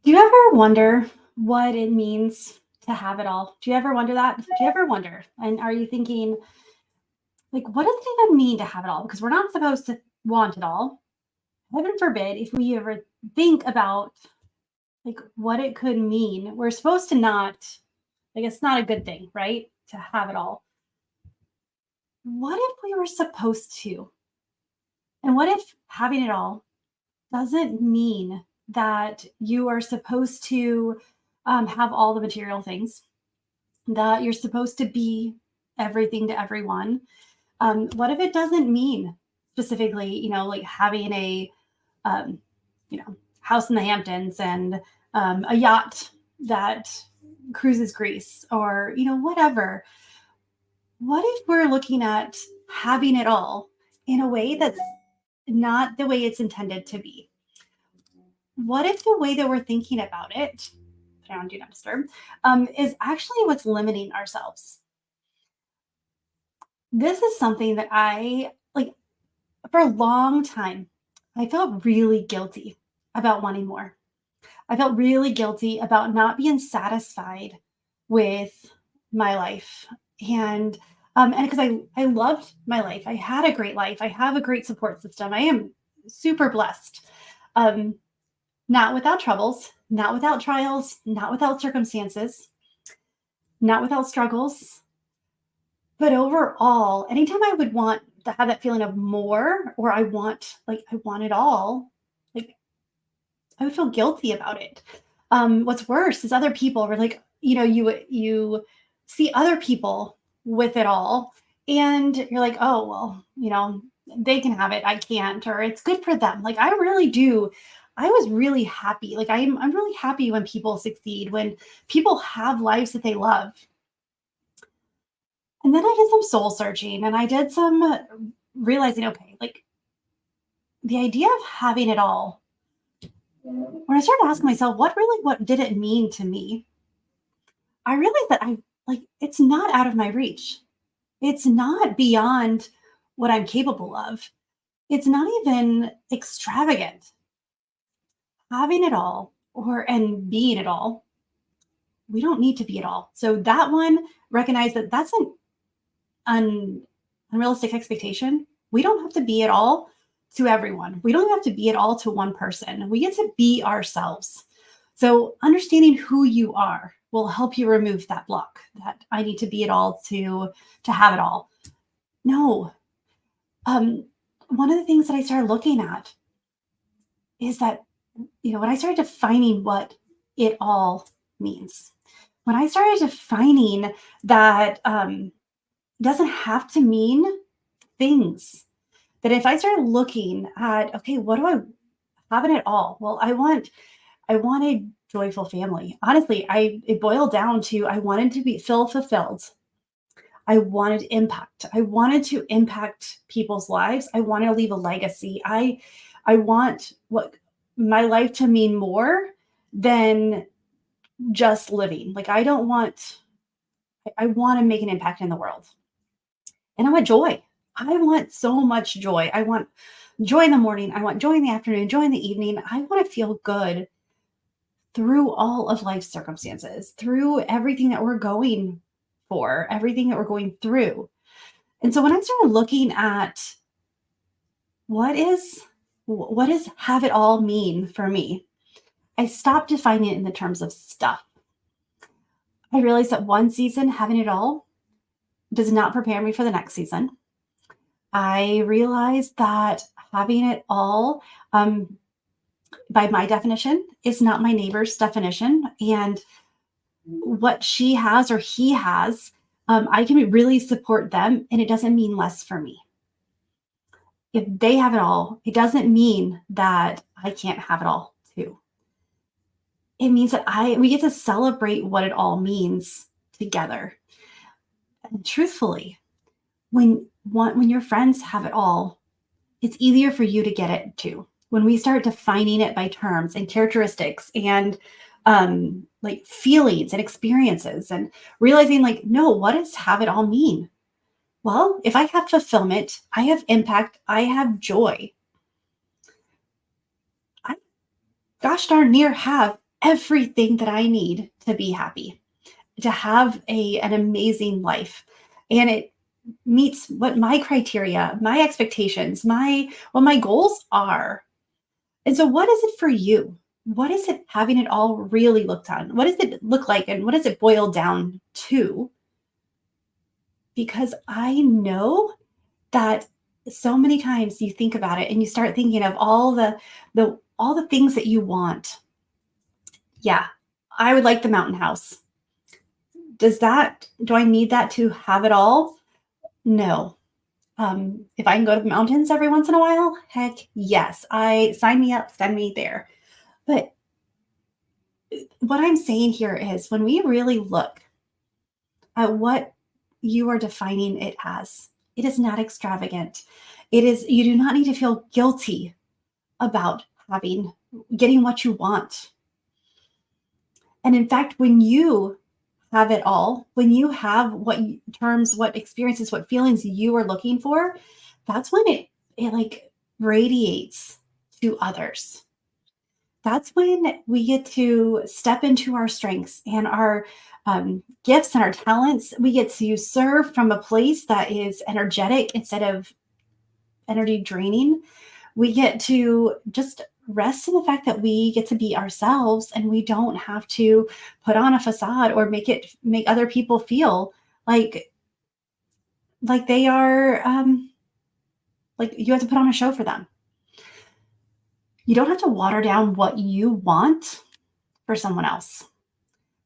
Do you ever wonder what it means to have it all? Do you ever wonder that? Do you ever wonder? And are you thinking, like, what does it even mean to have it all? Because we're not supposed to want it all. Heaven forbid if we ever think about like what it could mean. We're supposed to not, like, it's not a good thing, right? To have it all. What if we were supposed to? And what if having it all doesn't mean that you are supposed to have all the material things, that you're supposed to be everything to everyone? What if it doesn't mean specifically, like having a, um, house in the Hamptons and a yacht that cruises Greece or, whatever? What if we're looking at having it all in a way that's not the way it's intended to be? What if the way that we're thinking about it, put it on do not disturb, is actually what's limiting ourselves? This is something that I like for a long time. I felt really guilty about wanting more. I felt really guilty about not being satisfied with my life. And because I loved my life. I had a great life. I have a great support system. I am super blessed. Um, Not without troubles, not without trials, not without circumstances, not without struggles. But overall, anytime I would want to have that feeling of more, or I want it all, like I would feel guilty about it. What's worse is other people were like, you see other people with it all, and you're like, oh well, they can have it, I can't, or it's good for them. Like I really do. I was really happy. Like I'm really happy when people succeed, when people have lives that they love. And then I did some soul searching and I did some realizing, okay, like the idea of having it all, when I started asking myself, what did it mean to me? I realized that it's not out of my reach. It's not beyond what I'm capable of. It's not even extravagant. Having it all and being it all, we don't need to be it all. So that one, recognize that that's an unrealistic expectation. We don't have to be it all to everyone. We don't have to be it all to one person. We get to be ourselves. So understanding who you are will help you remove that block that I need to be it all to have it all. No. Um, One of the things that I started looking at is that, when I started defining what it all means, when I started defining that doesn't have to mean things, that if I started looking at, okay, what do I have in it all? Well, I want a joyful family. Honestly, it boiled down to I wanted to feel fulfilled. I wanted impact. I wanted to impact people's lives. I wanted to leave a legacy. I want what my life to mean more than just living. Like I want to make an impact in the world. And I want joy. I want so much joy. I want joy in the morning. I want joy in the afternoon, joy in the evening. I want to feel good through all of life's circumstances, through everything that we're going for, everything that we're going through. And so when I started looking at what is what does have it all mean for me, I stopped defining it in the terms of stuff. I realized that one season having it all does not prepare me for the next season. I realized that having it all, by my definition, is not my neighbor's definition. And what she has or he has, I can really support them, and it doesn't mean less for me. If they have it all, it doesn't mean that I can't have it all too. It means that we get to celebrate what it all means together. And truthfully, when your friends have it all, it's easier for you to get it too. When we start defining it by terms and characteristics and like feelings and experiences and realizing like, no, what does have it all mean? Well, if I have fulfillment, I have impact, I have joy. I got gosh darn near have everything that I need to be happy, to have an amazing life. And it meets what my criteria, my expectations, what my goals are. And so what is it for you? What is it having it all really looked on? What does it look like and what does it boil down to? Because I know that so many times you think about it and you start thinking of all the things that you want. Yeah, I would like the mountain house. Do I need that to have it all? No. If I can go to the mountains every once in a while, heck yes. I sign me up, send me there. But what I'm saying here is when we really look at what you are defining it as, it is not extravagant. You do not need to feel guilty about getting what you want. And in fact, when you have it all, when you have what experiences, what feelings you are looking for, that's when it like radiates to others. That's when we get to step into our strengths and our gifts and our talents. We get to serve from a place that is energetic instead of energy draining. We get to just rest in the fact that we get to be ourselves and we don't have to put on a facade or make other people feel like they are like you have to put on a show for them. You don't have to water down what you want for someone else.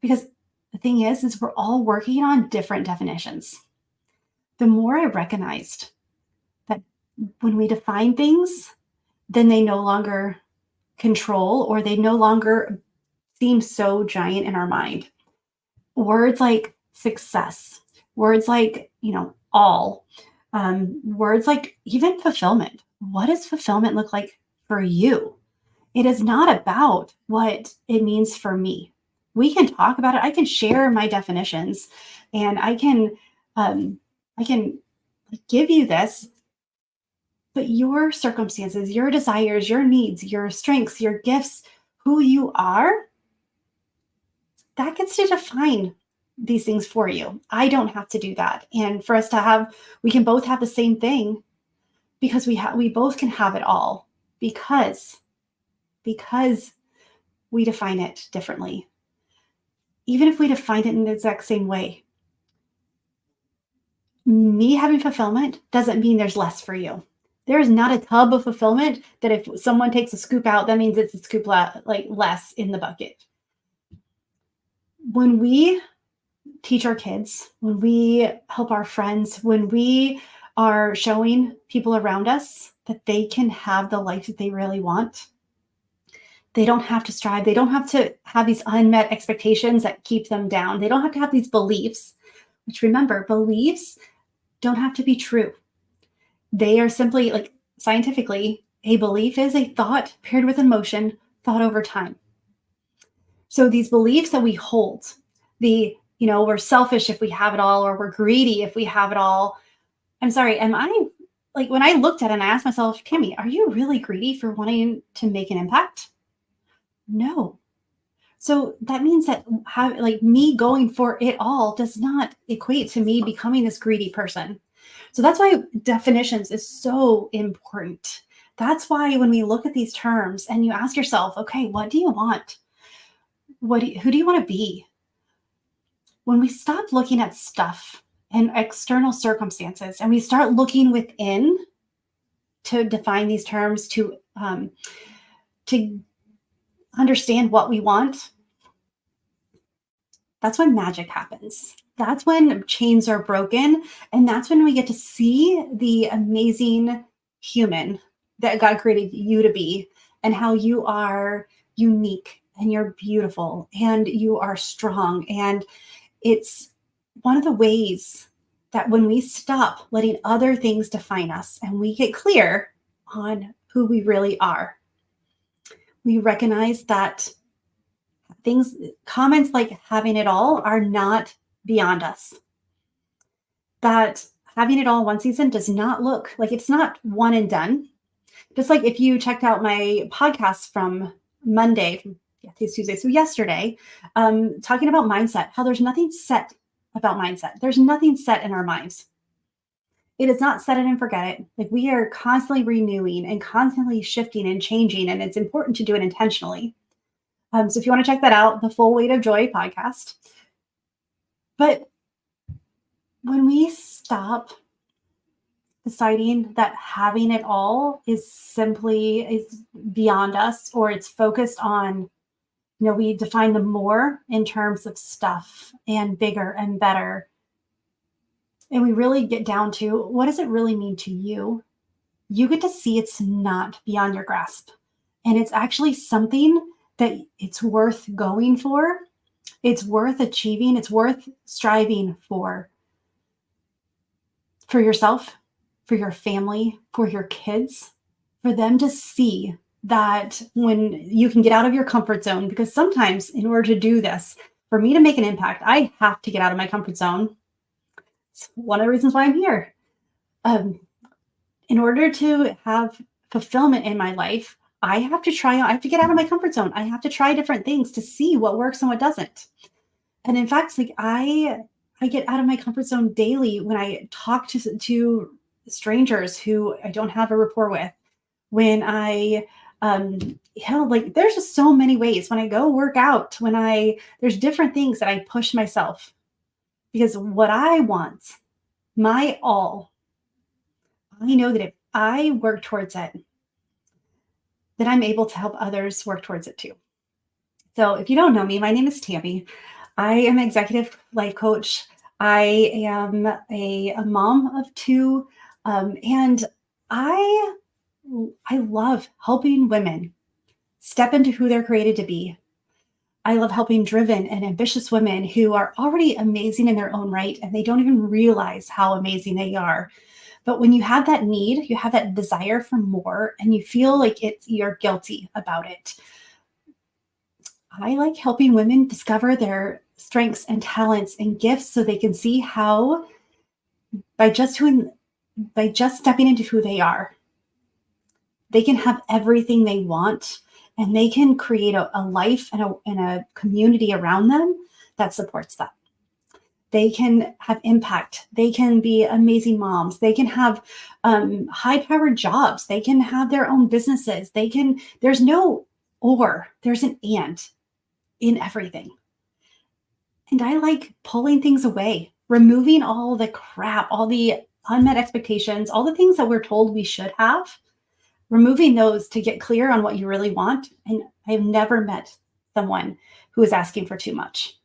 Because the thing is we're all working on different definitions. The more I recognized that when we define things, then they no longer control or they no longer seem so giant in our mind. Words like success, words like, all, words like even fulfillment. What does fulfillment look like for you? It is not about what it means for me. We can talk about it. I can share my definitions and I can give you this, but your circumstances, your desires, your needs, your strengths, your gifts, who you are, that gets to define these things for you. I don't have to do that. And for us we can both have the same thing because we both can have it all because we define it differently. Even if we define it in the exact same way, me having fulfillment doesn't mean there's less for you. There is not a tub of fulfillment that if someone takes a scoop out, that means it's a scoop less in the bucket. When we teach our kids, when we help our friends, when we are showing people around us that they can have the life that they really want, they don't have to strive. They don't have to have these unmet expectations that keep them down. They don't have to have these beliefs, which remember, beliefs don't have to be true. They are simply scientifically, a belief is a thought paired with emotion, thought over time. So these beliefs that we hold, we're selfish if we have it all, or we're greedy if we have it all. I'm sorry, when I looked at it and I asked myself, Kimmy, are you really greedy for wanting to make an impact? No. So that means that me going for it all does not equate to me becoming this greedy person. So that's why definitions is so important. That's why when we look at these terms and you ask yourself, okay, what do you want? Who do you want to be? When we stop looking at stuff and external circumstances and we start looking within to define these terms, to understand what we want, that's when magic happens. That's when chains are broken. And that's when we get to see the amazing human that God created you to be and how you are unique and you're beautiful and you are strong. And it's one of the ways that when we stop letting other things define us and we get clear on who we really are, we recognize that comments like having it all are not beyond us. That having it all one season does not look like it's not one and done. Just like if you checked out my podcast from Monday, yeah, today's Tuesday. So yesterday, talking about mindset, how there's nothing set about mindset. There's nothing set in our minds. It is not set it and forget it. Like we are constantly renewing and constantly shifting and changing, and it's important to do it intentionally. So if you want to check that out, the Full Weight of Joy podcast. But when we stop deciding that having it all is beyond us, or it's focused on, we define the more in terms of stuff and bigger and better, and we really get down to what does it really mean to you, you get to see it's not beyond your grasp, and it's actually something that it's worth going for, it's worth achieving, it's worth striving for yourself, for your family, for your kids, for them to see that when you can get out of your comfort zone, because sometimes in order to do this, for me to make an impact, I have to get out of my comfort zone. It's one of the reasons why I'm here. In order to have fulfillment in my life, I have to get out of my comfort zone. I have to try different things to see what works and what doesn't. And in fact, like I get out of my comfort zone daily when I talk to strangers who I don't have a rapport with. When I like there's just so many ways when I go work out, there's different things that I push myself, because what I want, my all, I know that if I work towards it, then I'm able to help others work towards it too. So if you don't know me, my name is Tammy. I am an executive life coach. I am a mom of two, and I love helping women step into who they're created to be. I love helping driven and ambitious women who are already amazing in their own right, and they don't even realize how amazing they are. But when you have that need, you have that desire for more, and you feel like you're guilty about it. I like helping women discover their strengths and talents and gifts so they can see how by just stepping into who they are, they can have everything they want, and they can create a life and a community around them that supports them. They can have impact. They can be amazing moms. They can have high-powered jobs. They can have their own businesses. There's no or, there's an and in everything. And I like pulling things away, removing all the crap, all the unmet expectations, all the things that we're told we should have, removing those to get clear on what you really want. And I've never met someone who is asking for too much.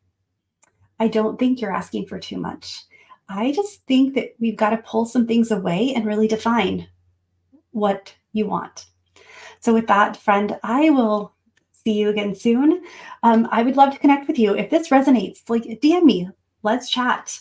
I don't think you're asking for too much. I just think that we've got to pull some things away and really define what you want. So with that, friend, I will see you again soon. I would love to connect with you. If this resonates, like DM me, let's chat.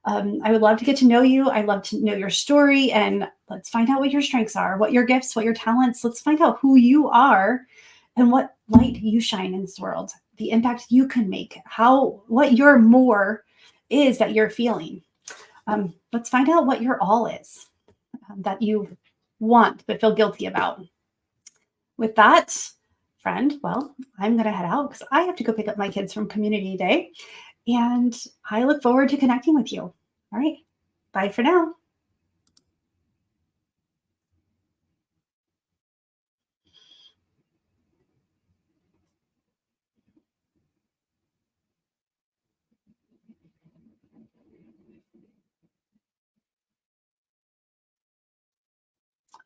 I would love to get to know you. I'd love to know your story, and let's find out what your strengths are, what your gifts, what your talents. Let's find out who you are and what light you shine in this world, the impact you can make, what your more is that you're feeling. Let's find out what your all is that you want but feel guilty about. With that, friend, well, I'm going to head out because I have to go pick up my kids from community day, and I look forward to connecting with you. All right. Bye for now.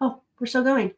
Oh, we're still going.